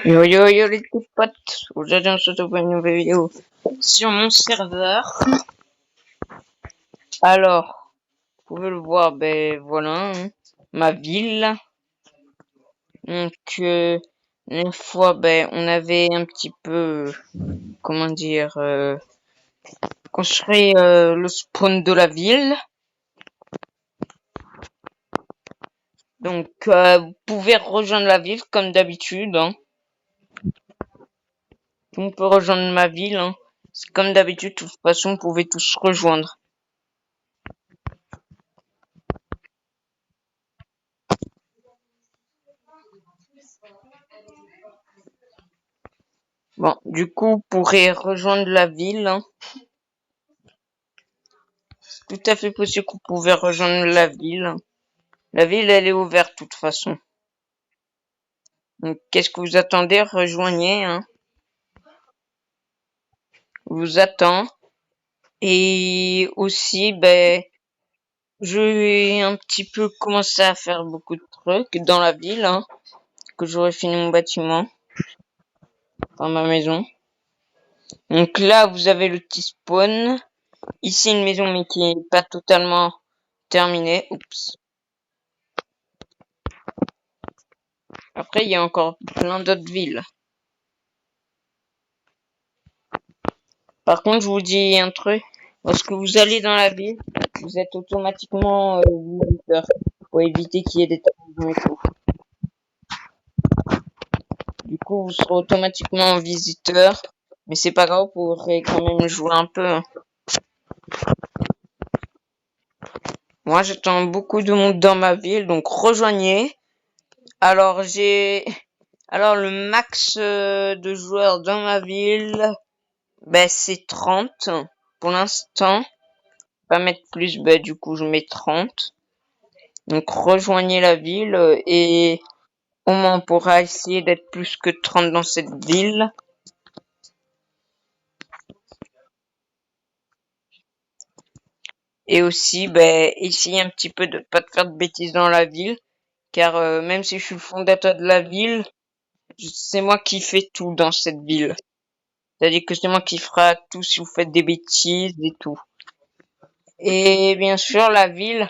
Yo yo yo les petits potes, aujourd'hui on se retrouve pour une nouvelle vidéo sur mon serveur. Alors, vous pouvez le voir, ben voilà, ma ville. Donc, une fois, ben on avait un petit peu, comment dire, construit le spawn de la ville. Donc, vous pouvez rejoindre la ville comme d'habitude. On peut rejoindre ma ville. C'est comme d'habitude, de toute façon, vous pouvez tous rejoindre. Bon, du coup, vous pourrez rejoindre la ville. C'est tout à fait possible que vous pouvez rejoindre la ville. La ville, elle est ouverte de toute façon. Donc, qu'est-ce que vous attendez? Rejoignez. Vous attend. Et aussi, ben, je vais un petit peu commencer à faire beaucoup de trucs dans la ville. Que j'aurai fini mon bâtiment. Dans ma maison. Donc là, vous avez le petit spawn. Ici, une maison, mais qui n'est pas totalement terminée. Oups. Après, il y a encore plein d'autres villes. Par contre, je vous dis un truc. Lorsque vous allez dans la ville, vous êtes automatiquement visiteur. Pour éviter qu'il y ait des trahisons et tout. Du coup, vous serez automatiquement visiteur. Mais c'est pas grave, vous pourrez quand même jouer un peu. Moi, j'attends beaucoup de monde dans ma ville, donc rejoignez. Alors, le max de joueurs dans ma ville, ben, c'est 30 pour l'instant. Pas mettre plus, ben, du coup, je mets 30. Donc, rejoignez la ville et au moins on pourra essayer d'être plus que 30 dans cette ville. Et aussi, ben, essayez un petit peu de pas faire de bêtises dans la ville. Car même si je suis le fondateur de la ville, c'est moi qui fais tout dans cette ville. C'est-à-dire que c'est moi qui fera tout si vous faites des bêtises et tout. Et bien sûr, la ville,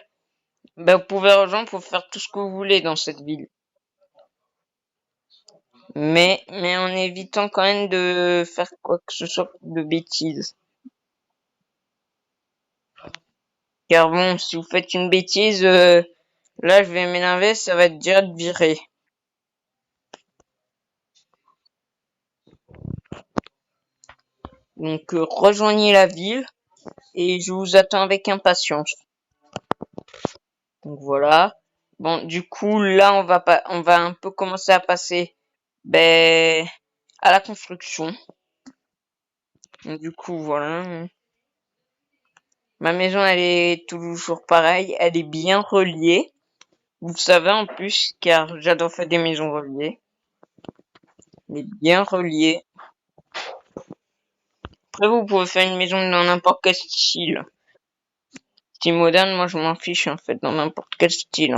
ben, vous pouvez rejoindre pour faire tout ce que vous voulez dans cette ville. Mais en évitant quand même de faire quoi que ce soit de bêtises. Car bon, si vous faites une bêtise, là je vais m'énerver, ça va être direct viré. Donc rejoignez la ville et je vous attends avec impatience. Donc voilà. Bon, du coup là on va un peu commencer à passer ben à la construction. Donc, du coup voilà. Ma maison elle est toujours pareille, elle est bien reliée. Vous savez en plus car j'adore faire des maisons reliées. Elle est bien reliée. Après vous pouvez faire une maison dans n'importe quel style. Style moderne, moi je m'en fiche en fait dans n'importe quel style.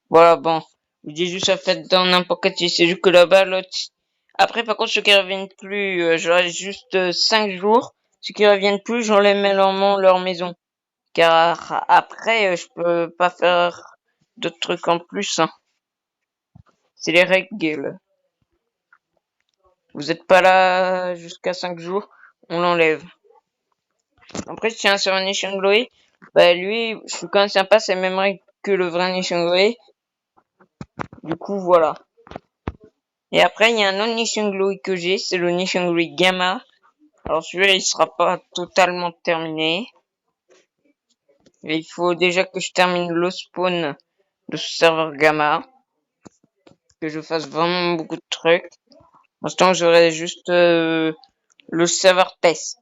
Voilà, bon. Je dis juste en fait dans n'importe quel style. C'est juste que là-bas, l'autre. Après, par contre, ceux qui reviennent plus, j'aurai juste 5 jours. Ceux qui reviennent plus, j'enlève leur maison. Car après, je peux pas faire d'autres trucs en plus. C'est les règles. Vous êtes pas là jusqu'à 5 jours, on l'enlève. Après, si tiens sur un Nation Glory, bah lui, je suis quand même sympa, c'est même règle que le vrai Nation Glory. Du coup, voilà. Et après, il y a un autre Nation Glory que j'ai, c'est le Nation Glory Gamma. Alors celui-là, il sera pas totalement terminé. Et il faut déjà que je termine le spawn de ce serveur Gamma. Que je fasse vraiment beaucoup de trucs. Pour l'instant, j'aurai juste le serveur test.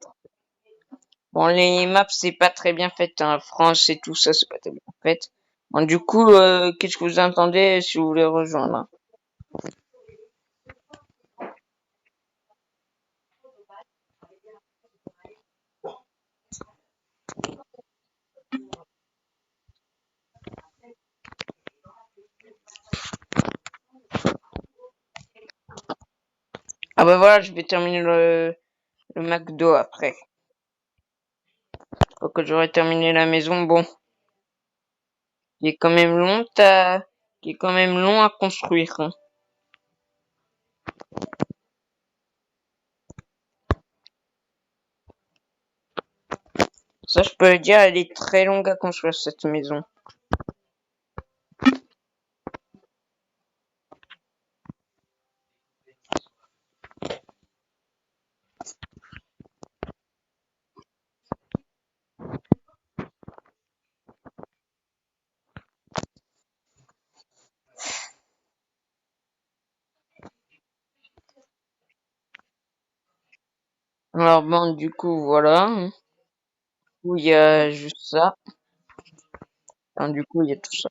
Bon, les maps, c'est pas très bien fait. France et tout ça, c'est pas très bien fait. Bon, du coup, qu'est-ce que vous entendez si vous voulez rejoindre? Ah bah voilà, je vais terminer le McDo après. Faut que j'aurai terminé la maison, bon, qui est quand même qui est quand même long à construire, hein. Ça, je peux le dire, elle est très longue à construire cette maison. Alors bon, du coup, voilà, hein. Où il y a juste ça. Enfin, du coup, il y a tout ça.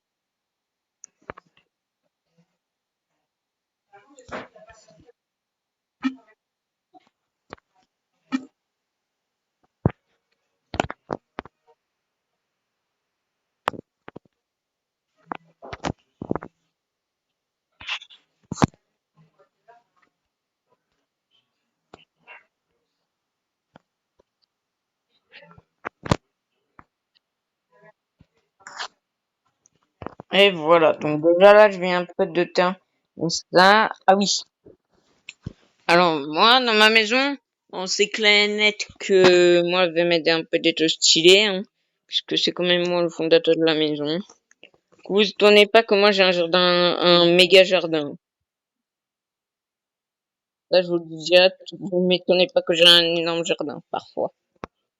Et voilà, donc déjà là, je viens un peu de terminer ça. Ah oui. Alors, moi, dans ma maison, on sait clair et net que moi, je vais m'aider un peu d'être stylé, hein, puisque c'est quand même moi le fondateur de la maison. Vous étonnez pas que moi j'ai un jardin, un méga jardin. Là, je vous le dis direct, vous m'étonnez pas que j'ai un énorme jardin, parfois.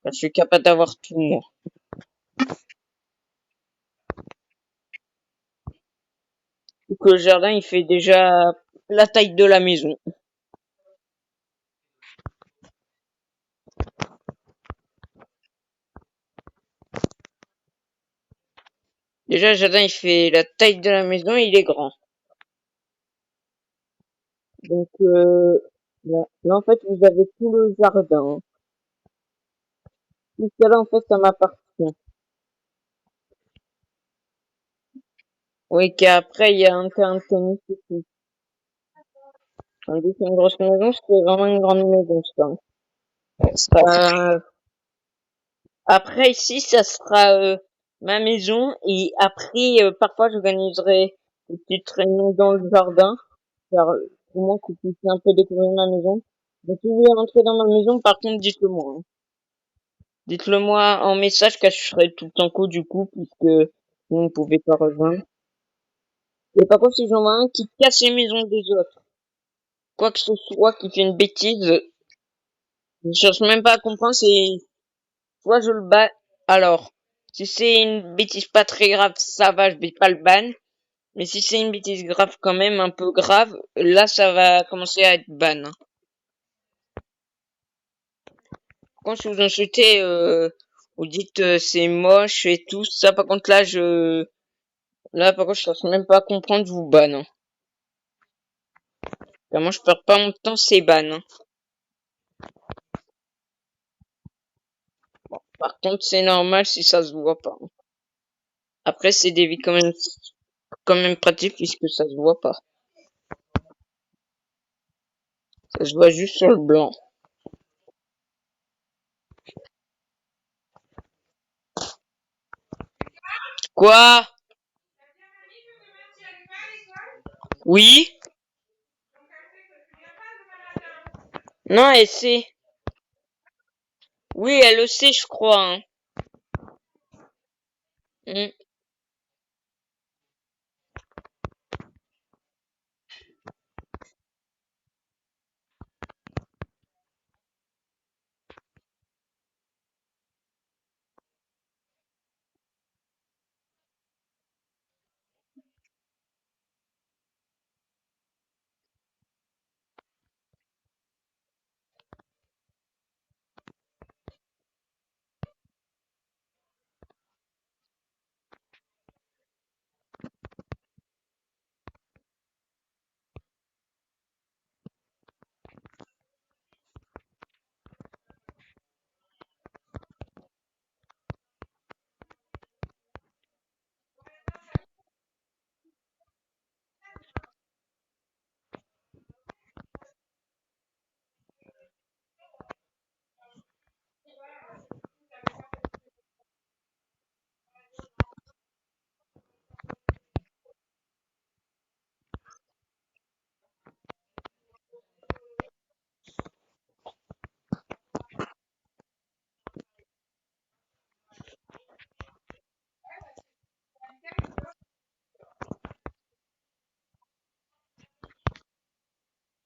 Je suis capable d'avoir tout, moi. Donc, le jardin, il fait déjà la taille de la maison. Déjà, le jardin, il fait la taille de la maison, il est grand. Donc, là, en fait, vous avez tout le jardin. Tout ça, là, en fait, ça m'appartient. Oui, qu'après, il y a un terrain de tennis et tout. Tandis qu'une grosse maison, c'est vraiment une grande maison, ça. Après, ici, ça sera ma maison. Et après, parfois, j'organiserai une petite réunion dans le jardin. Pour moi, que vous puissiez un peu découvrir ma maison. Donc, si vous voulez rentrer dans ma maison, par contre, dites-le moi, hein. Dites-le moi en message, car je serai tout le temps co du coup, puisque vous ne pouvez pas rejoindre. Et par contre, si j'en vois un qui casse les maisons des autres, quoi que ce soit, qui fait une bêtise, je cherche même pas à comprendre, c'est soit je le bats. Alors, si c'est une bêtise pas très grave, ça va, je vais pas le ban. Mais si c'est une bêtise grave quand même, un peu grave, là ça va commencer à être ban, hein. Quand si vous insultez, vous dites c'est moche et tout ça, par contre là par contre je cherche même pas à comprendre, je vous ban, hein. Car moi je perds pas mon temps, c'est ban, hein. Par contre c'est normal si ça se voit pas, hein. Après c'est des vies quand même pratiques puisque ça se voit pas. Ça se voit juste sur le blanc. Quoi? Oui? Non, elle sait. Oui, elle le sait, je crois, hein. Mm.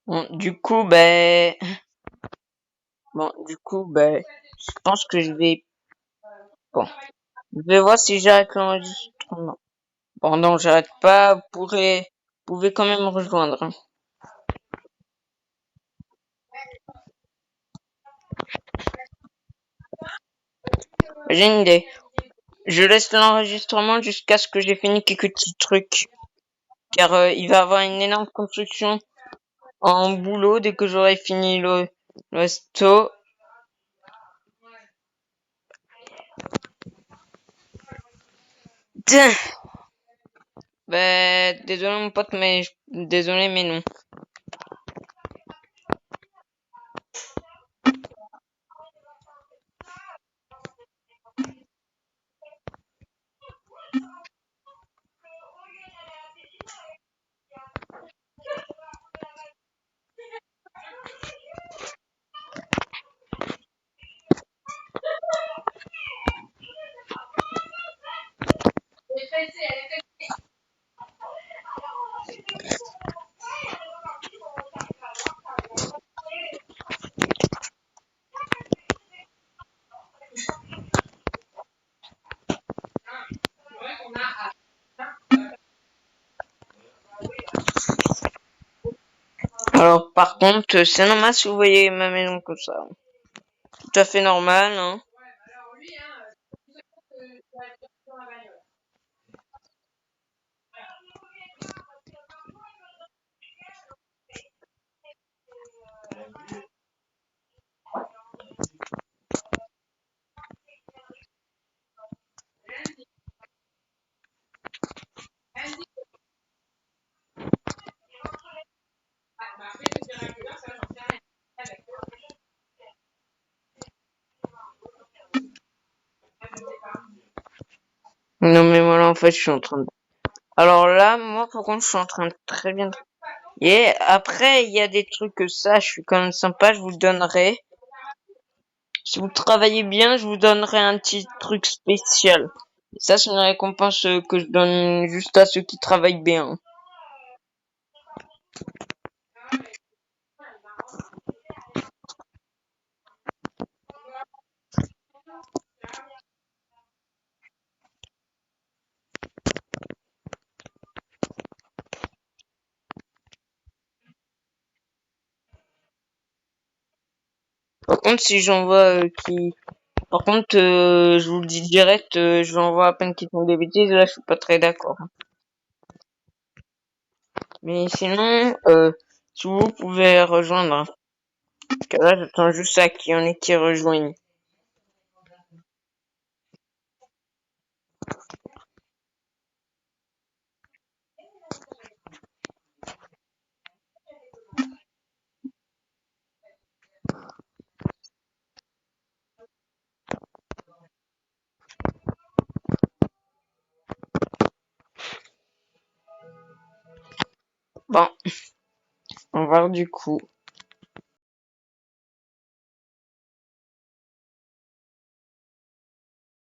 Bon, je pense que je vais, bon, je vais voir si j'arrête l'enregistrement. Bon, non, j'arrête pas, vous pouvez quand même me rejoindre, hein. J'ai une idée. Je laisse l'enregistrement jusqu'à ce que j'ai fini quelques petits trucs. Car il va y avoir une énorme construction en boulot dès que j'aurai fini le resto. Tiens. Désolé mon pote, désolé mais non. Alors par contre, c'est normal si vous voyez ma maison comme ça. Tout à fait normal, hein. Non mais voilà, en fait, je suis en train de... Alors là, moi par contre, je suis en train de très bien... Et après, il y a des trucs que ça, je suis quand même sympa, je vous le donnerai. Si vous travaillez bien, je vous donnerai un petit truc spécial. Ça, c'est une récompense que je donne juste à ceux qui travaillent bien. Par contre, si j'envoie Par contre, je vous le dis direct, je l'envoie à peine qu'ils font des bêtises, là, je suis pas très d'accord. Mais sinon, si vous pouvez rejoindre, hein. Parce que là, j'attends juste ça qu'il y en ait qui rejoignent. Bon, on va voir du coup.